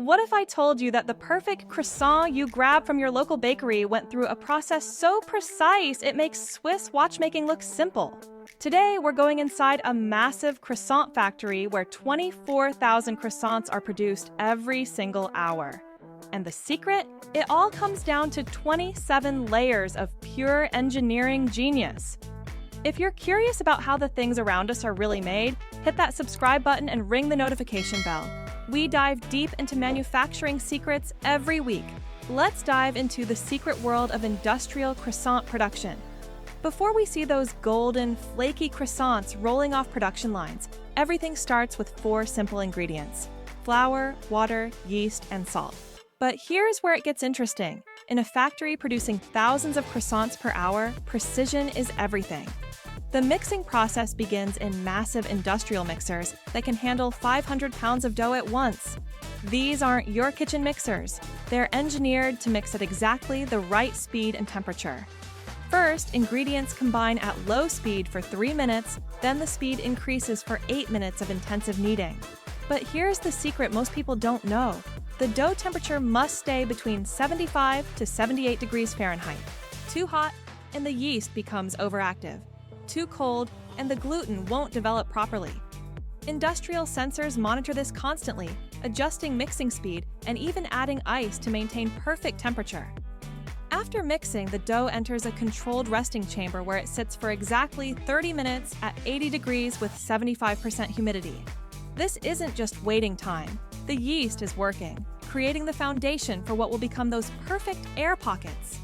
What if I told you that the perfect croissant you grab from your local bakery went through a process so precise it makes Swiss watchmaking look simple? Today, we're going inside a massive croissant factory where 24,000 croissants are produced every single hour. And the secret? It all comes down to 27 layers of pure engineering genius. If you're curious about how the things around us are really made, hit that subscribe button and ring the notification bell. We dive deep into manufacturing secrets every week. Let's dive into the secret world of industrial croissant production. Before we see those golden, flaky croissants rolling off production lines, everything starts with 4 simple ingredients: flour, water, yeast, and salt. But here's where it gets interesting. In a factory producing thousands of croissants per hour, precision is everything. The mixing process begins in massive industrial mixers that can handle 500 pounds of dough at once. These aren't your kitchen mixers. They're engineered to mix at exactly the right speed and temperature. First, ingredients combine at low speed for 3 minutes, then the speed increases for 8 minutes of intensive kneading. But here's the secret most people don't know. The dough temperature must stay between 75 to 78 degrees Fahrenheit. Too hot, and the yeast becomes overactive. Too cold, and the gluten won't develop properly. Industrial sensors monitor this constantly, adjusting mixing speed and even adding ice to maintain perfect temperature. After mixing, the dough enters a controlled resting chamber where it sits for exactly 30 minutes at 80 degrees with 75% humidity. This isn't just waiting time. The yeast is working, creating the foundation for what will become those perfect air pockets.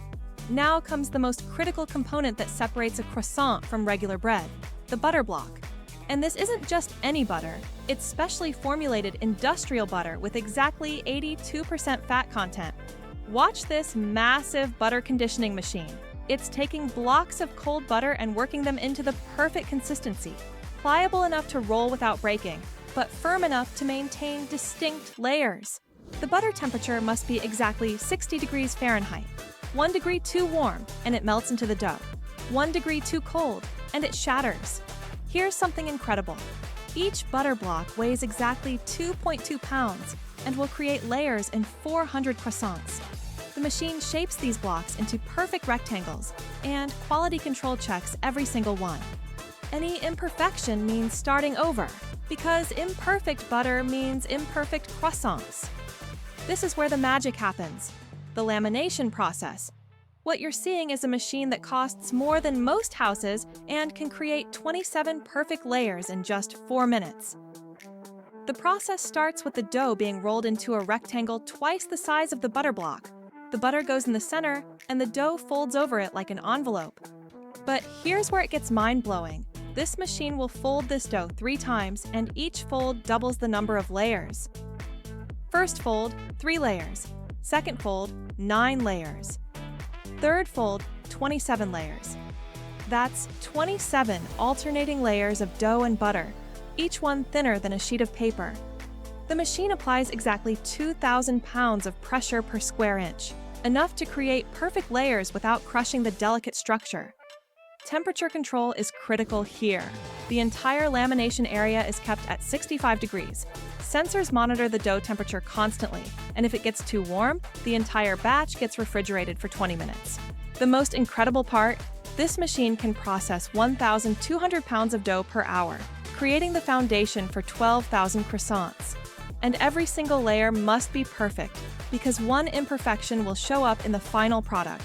Now comes the most critical component that separates a croissant from regular bread, the butter block. And this isn't just any butter, it's specially formulated industrial butter with exactly 82% fat content. Watch this massive butter conditioning machine. It's taking blocks of cold butter and working them into the perfect consistency, pliable enough to roll without breaking, but firm enough to maintain distinct layers. The butter temperature must be exactly 60 degrees Fahrenheit. 1 degree too warm, and it melts into the dough. 1 degree too cold, and it shatters. Here's something incredible. Each butter block weighs exactly 2.2 pounds and will create layers in 400 croissants. The machine shapes these blocks into perfect rectangles, and quality control checks every single one. Any imperfection means starting over, because imperfect butter means imperfect croissants. This is where the magic happens. The lamination process. What you're seeing is a machine that costs more than most houses and can create 27 perfect layers in just 4 minutes. The process starts with the dough being rolled into a rectangle twice the size of the butter block. The butter goes in the center, and the dough folds over it like an envelope. But here's where it gets mind-blowing. This machine will fold this dough 3 times, and each fold doubles the number of layers. First fold, 3 layers. Second fold, 9 layers. Third fold, 27 layers. That's 27 alternating layers of dough and butter, each one thinner than a sheet of paper. The machine applies exactly 2,000 pounds of pressure per square inch, enough to create perfect layers without crushing the delicate structure. Temperature control is critical here. The entire lamination area is kept at 65 degrees. Sensors monitor the dough temperature constantly, and if it gets too warm, the entire batch gets refrigerated for 20 minutes. The most incredible part? This machine can process 1,200 pounds of dough per hour, creating the foundation for 12,000 croissants. And every single layer must be perfect, because one imperfection will show up in the final product.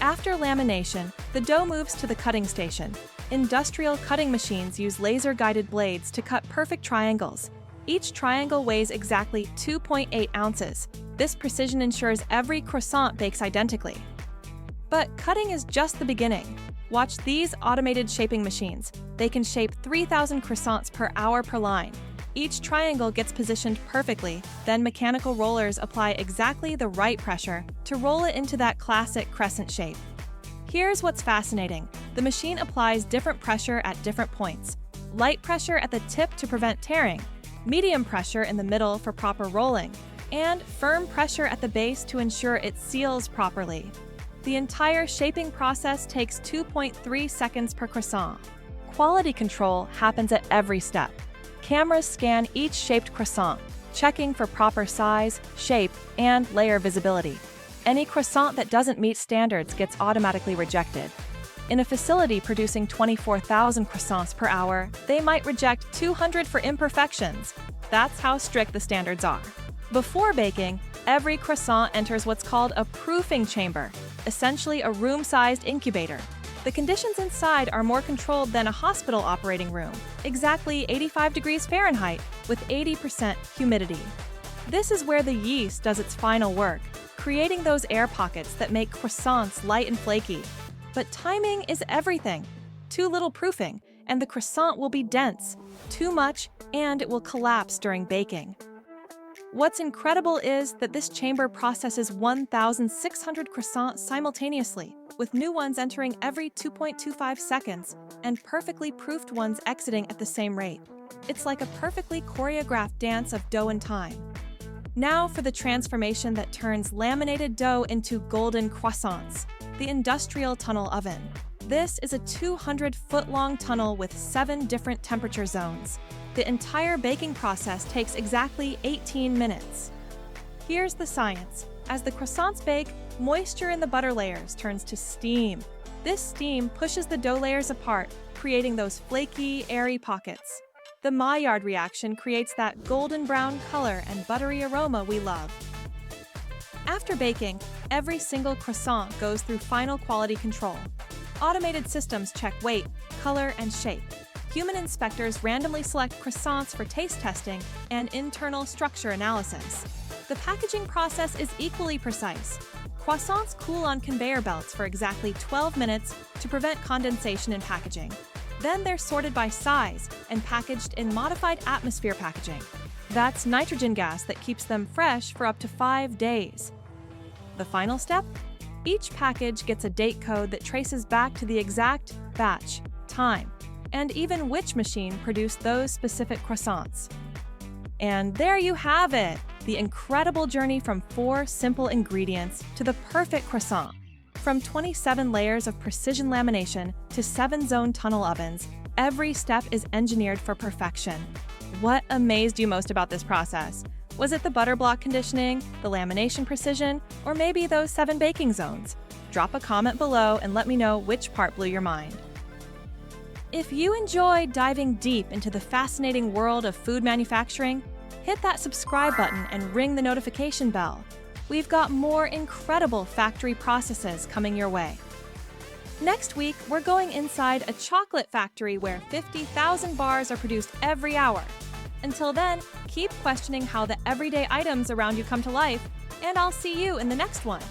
After lamination, the dough moves to the cutting station. Industrial cutting machines use laser-guided blades to cut perfect triangles. Each triangle weighs exactly 2.8 ounces. This precision ensures every croissant bakes identically. But cutting is just the beginning. Watch these automated shaping machines. They can shape 3,000 croissants per hour per line. Each triangle gets positioned perfectly, then mechanical rollers apply exactly the right pressure to roll it into that classic crescent shape. Here's what's fascinating. The machine applies different pressure at different points. Light pressure at the tip to prevent tearing, medium pressure in the middle for proper rolling, and firm pressure at the base to ensure it seals properly. The entire shaping process takes 2.3 seconds per croissant. Quality control happens at every step. Cameras scan each shaped croissant, checking for proper size, shape, and layer visibility. Any croissant that doesn't meet standards gets automatically rejected. In a facility producing 24,000 croissants per hour, they might reject 200 for imperfections. That's how strict the standards are. Before baking, every croissant enters what's called a proofing chamber, essentially a room-sized incubator. The conditions inside are more controlled than a hospital operating room, exactly 85 degrees Fahrenheit with 80% humidity. This is where the yeast does its final work, creating those air pockets that make croissants light and flaky. But timing is everything. Too little proofing, and the croissant will be dense. Too much, and it will collapse during baking. What's incredible is that this chamber processes 1,600 croissants simultaneously, with new ones entering every 2.25 seconds and perfectly proofed ones exiting at the same rate. It's like a perfectly choreographed dance of dough and time. Now for the transformation that turns laminated dough into golden croissants, the industrial tunnel oven. This is a 200-foot-long tunnel with 7 different temperature zones. The entire baking process takes exactly 18 minutes. Here's the science. As the croissants bake, moisture in the butter layers turns to steam. This steam pushes the dough layers apart, creating those flaky, airy pockets. The Maillard reaction creates that golden brown color and buttery aroma we love. After baking, every single croissant goes through final quality control. Automated systems check weight, color, and shape. Human inspectors randomly select croissants for taste testing and internal structure analysis. The packaging process is equally precise. Croissants cool on conveyor belts for exactly 12 minutes to prevent condensation in packaging. Then they're sorted by size and packaged in modified atmosphere packaging. That's nitrogen gas that keeps them fresh for up to 5 days. The final step? Each package gets a date code that traces back to the exact batch, time, and even which machine produced those specific croissants. And there you have it! The incredible journey from 4 simple ingredients to the perfect croissant. From 27 layers of precision lamination to 7-zone tunnel ovens, every step is engineered for perfection. What amazed you most about this process? Was it the butter block conditioning, the lamination precision, or maybe those 7 baking zones? Drop a comment below and let me know which part blew your mind. If you enjoyed diving deep into the fascinating world of food manufacturing, hit that subscribe button and ring the notification bell. We've got more incredible factory processes coming your way. Next week, we're going inside a chocolate factory where 50,000 bars are produced every hour. Until then, keep questioning how the everyday items around you come to life, and I'll see you in the next one.